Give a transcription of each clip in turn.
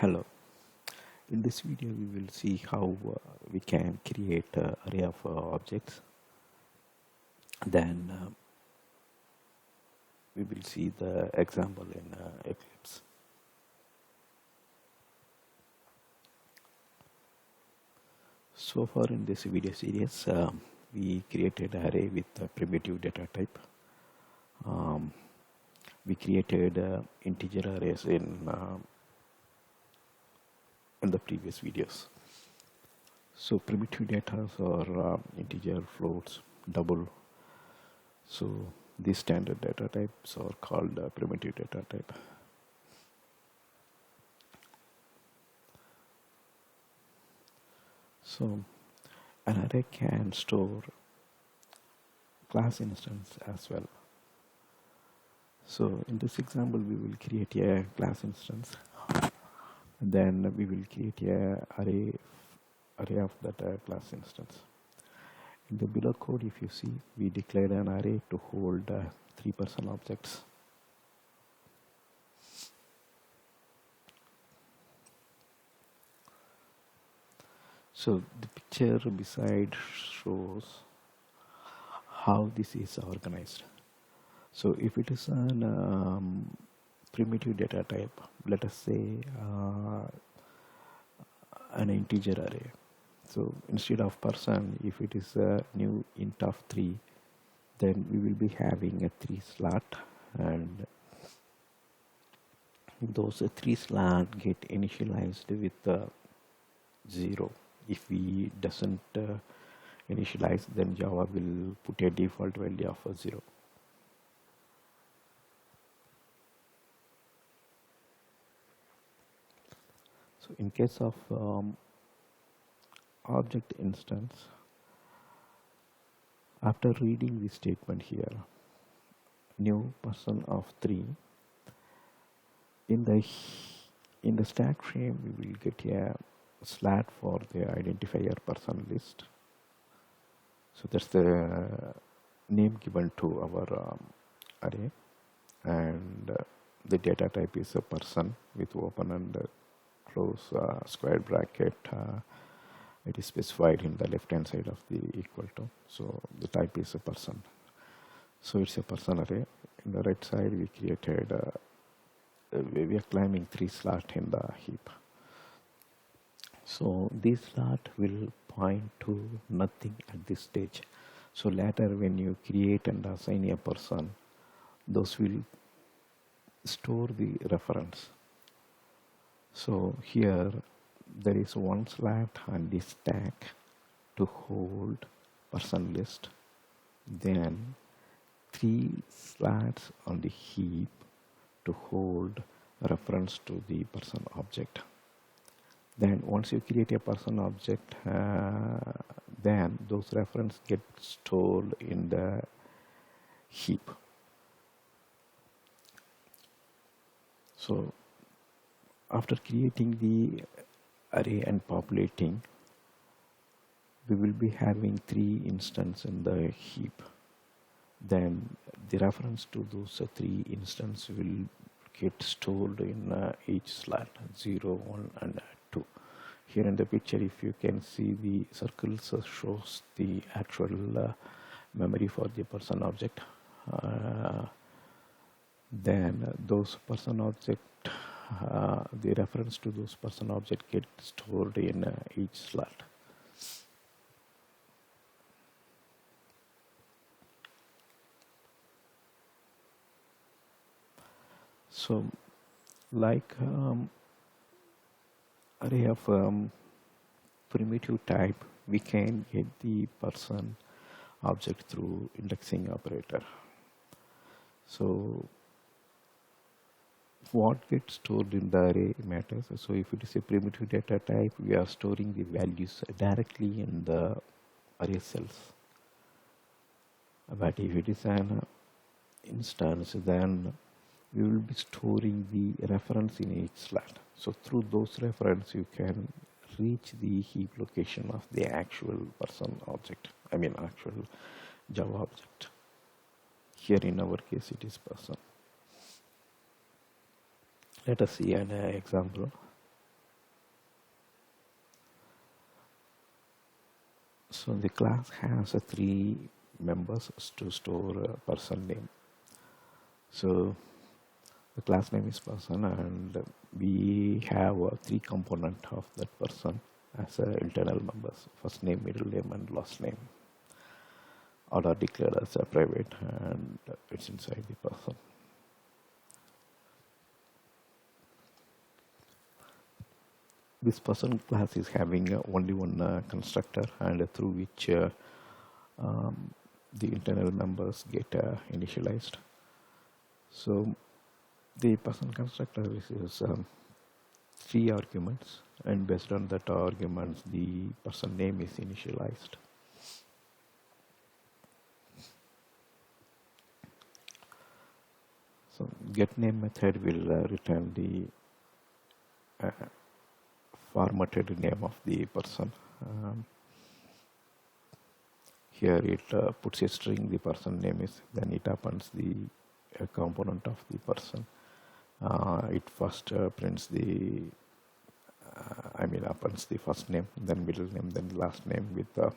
Hello. In this video, we will see how we can create an array of objects. Then we will see the example in Eclipse. So far in this video series, we created an array with a primitive data type. We created integer arrays in the previous videos. So primitive data are integer, floats, double. So these standard data types are called primitive data type. So an array can store class instance as well. So in this example, we will create a class instance. Then we will create a array of that class instance. In the below code, if you see, we declared an array to hold 3 person objects. So the picture beside shows how this is organized. So if it is an primitive data type, let us say an integer array. So instead of person, if it is a new int of 3, then we will be having a 3 slot, and those 3 slot get initialized with 0. If we doesn't initialize, then Java will put a default value of 0. So in case of object instance, after reading the statement here, new person of 3, in the stack frame we will get a slot for the identifier person list. So that's the name given to our array, and the data type is a person with open and close square bracket. It is specified in the left hand side of the equal to. So the type is a person. So it's a person array. In the right side, we created we are climbing 3 slots in the heap. So this slot will point to nothing at this stage. So later when you create and assign a person, those will store the reference. So here there is 1 slot on the stack to hold person list, then 3 slots on the heap to hold reference to the person object. Then once you create a person object, then those references get stored in the heap. So after creating the array and populating, we will be having 3 instances in the heap. Then the reference to those 3 instances will get stored in each slot, 0, 1, and 2. Here in the picture, if you can see, the circles shows the actual memory for the person object. Then those person object, the reference to those person object get stored in each slot. So like array of primitive type, we can get the person object through indexing operator. So what gets stored in the array matters. So if it is a primitive data type, we are storing the values directly in the array cells. But if it is an instance, then we will be storing the reference in each slot. So through those reference, you can reach the heap location of the actual person object. I mean actual Java object. Here in our case, it is person. Let us see an example. So the class has three members to store a person name. So the class name is person, and we have three component of that person as internal members: first name, middle name, and last name. All are declared as a private, and it's inside the person. This person class is having only one constructor, and through which the internal members get initialized. So the person constructor receives three arguments, and based on that arguments, the person name is initialized. So getName method will return the formatted name of the person. Here it puts a string, the person name is, then it appends the component of the person. It first prints the, appends the first name, then middle name, then last name with a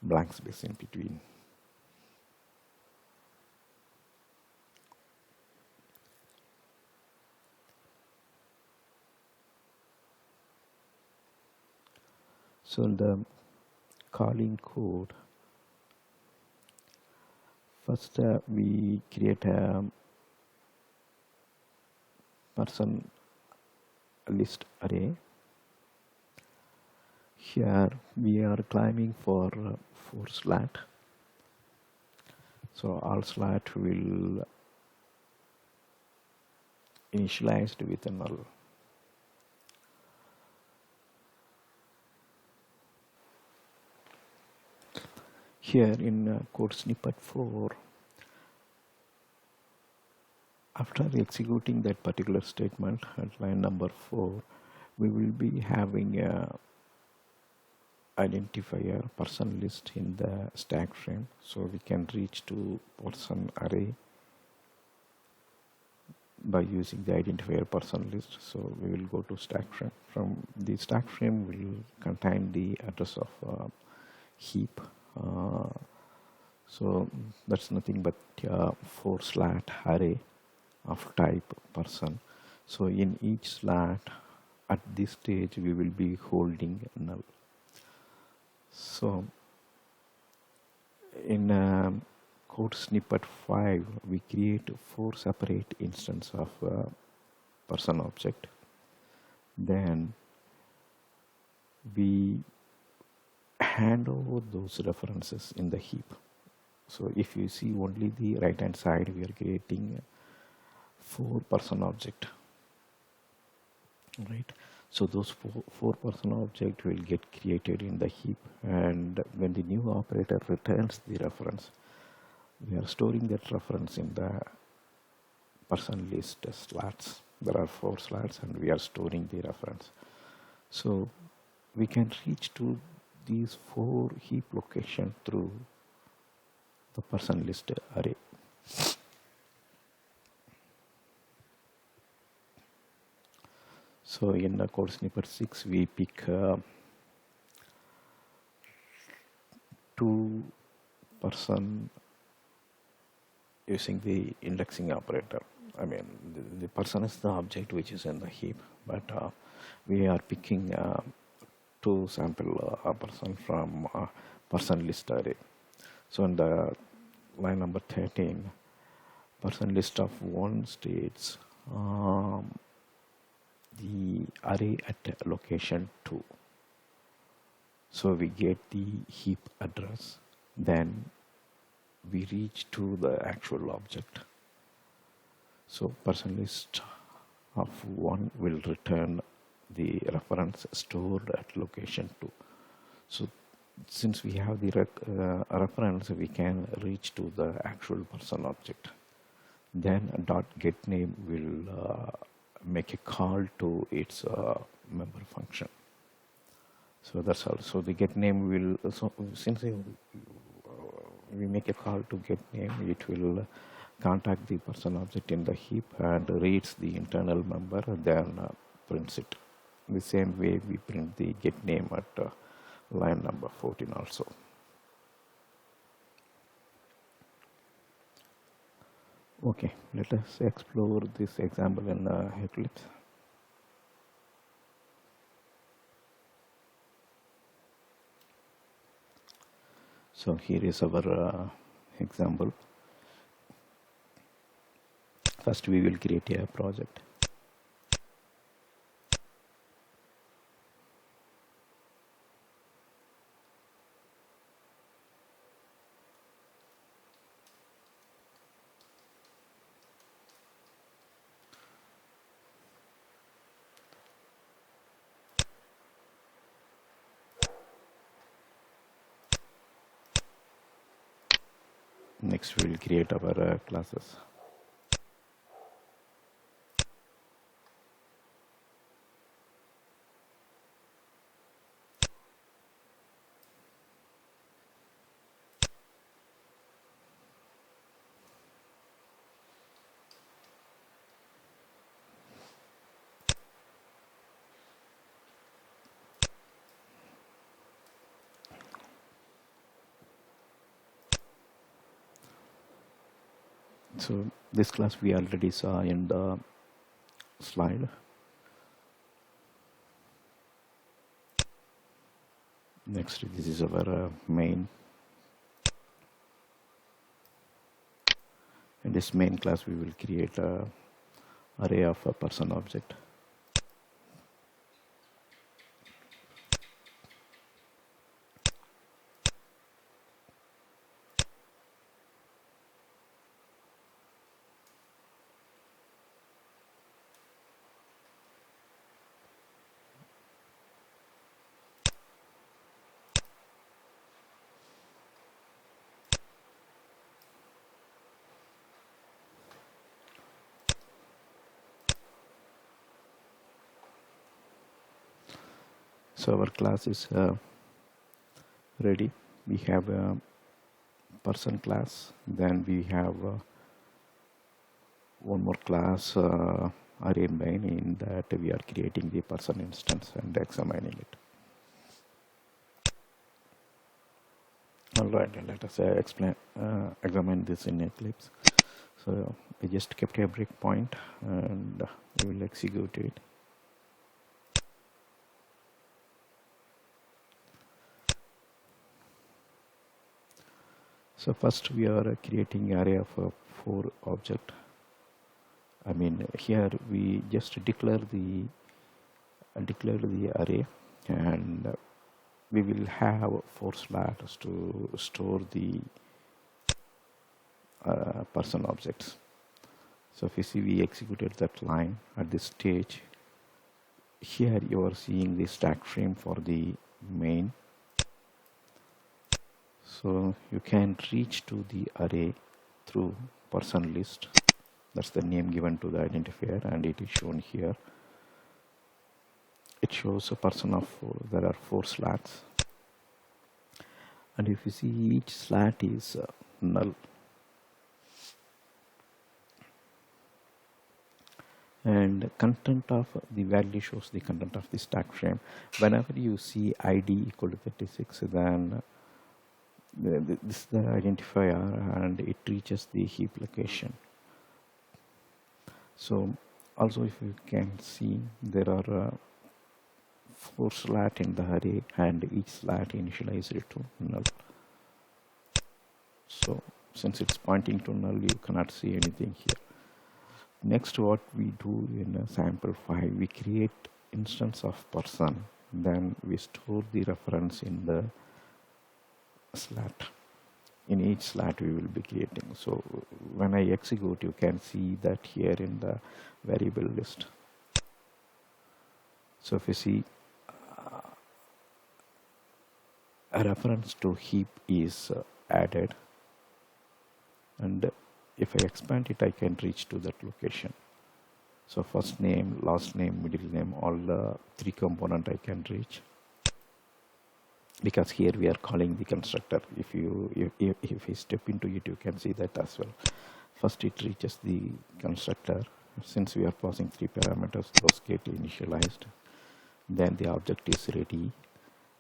blank space in between. So in the calling code, first we create a person list array. Here we are climbing for 4 slat. So all slat will initialized with a null. Here in code snippet 4, after executing that particular statement at line number 4, we will be having a identifier person list in the stack frame, so we can reach to person array by using the identifier person list. So we will go to stack frame. From the stack frame will contain the address of heap. So that's nothing but 4 slat array of type person. So in each slat at this stage we will be holding null. So in code snippet 5 we create 4 separate instances of person object. Then we hand over those references in the heap. So if you see only the right hand side, we are creating 4 person object, right? So those four person object will get created in the heap, and when the new operator returns the reference, we are storing that reference in the person list slats. There are 4 slats and we are storing the reference. So we can reach to these 4 heap locations through the person list array. So in the code snippet 6 we pick 2 person using the indexing operator. I mean the person is the object which is in the heap, but we are picking 2 sample person from person list array. So in the line number 13, person list of 1 states the array at location 2. So we get the heap address, then we reach to the actual object. So person list of 1 will return the reference stored at location 2. So since we have the reference, we can reach to the actual person object. Then dot get name will make a call to its member function. So that's all. So the get name will, so since we make a call to get name, it will contact the person object in the heap and reads the internal member, then prints it. The same way we print the get name at line number 14 also. Okay, let us explore this example in Eclipse. So here is our example. First we will create a project. Next we will create our classes. So this class we already saw in the slide. Next, this is our main. In this main class, we will create a array of a person object. So our class is ready. We have a person class, then we have one more class array main, in that we are creating the person instance and examining it. Alright, let us examine this in Eclipse. So we just kept a breakpoint and we will execute it. So first we are creating array of 4 object. I mean, here we just declare the array, and we will have 4 slots to store the person objects. So if you see, we executed that line at this stage. Here you are seeing the stack frame for the main. So you can reach to the array through person list. That's the name given to the identifier, and it is shown here. It shows a person of 4. There are 4 slots, and if you see, each slot is null. And content of the value shows the content of the stack frame. Whenever you see ID equal to 36, then this is the identifier, and it reaches the heap location. So also, if you can see, there are 4 slots in the array, and each slot initialized to null. So since it's pointing to null, you cannot see anything here. Next, what we do in sample 5, we create instance of person, then we store the reference in the slot. In each slot we will be creating. So when I execute, you can see that here in the variable list. So if you see, a reference to heap is added, and if I expand it, I can reach to that location. So first name, last name, middle name, all the 3 component I can reach, because here we are calling the constructor. If you step into it, you can see that as well. First it reaches the constructor. Since we are passing 3 parameters, those get initialized. Then the object is ready,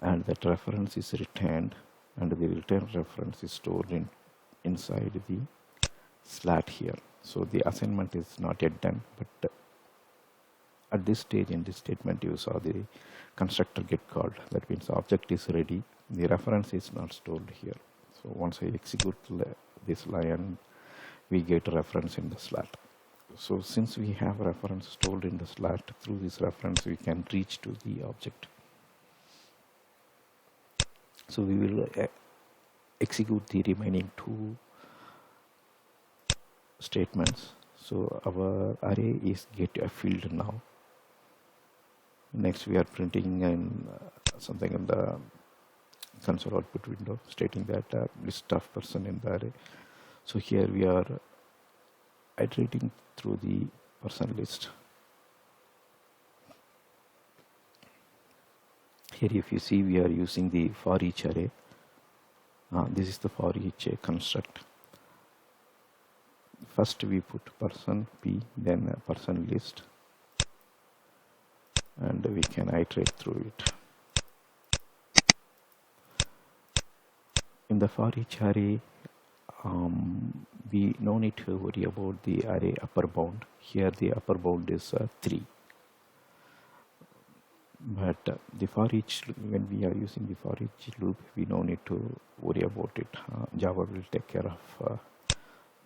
and that reference is returned, and the return reference is stored inside the slot here. So the assignment is not yet done, but at this stage in this statement you saw the constructor get called. That means object is ready, the reference is not stored here. So once I execute this line, we get reference in the slat. So since we have reference stored in the slat, through this reference we can reach to the object. So we will execute the remaining two statements. So our array is get a field now. Next we are printing in something in the console output window stating that list of person in the array. So here we are iterating through the person list. Here if you see, we are using the Foreach array. This is the Foreach construct. First we put person p, then person list, and we can iterate through it. In the Foreach array, we no need to worry about the array upper bound. Here the upper bound is 3. But the Foreach, when we are using the Foreach loop, we no need to worry about it. Java will take care of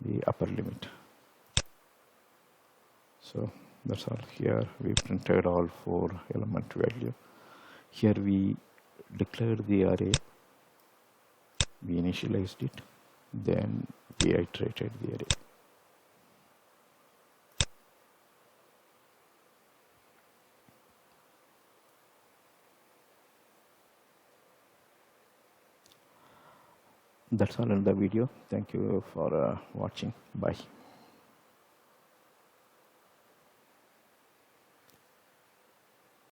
the upper limit. So that's all. Here we printed all 4 element value. Here we declared the array, we initialized it, then we iterated the array. That's all in the video. Thank you for watching. Bye.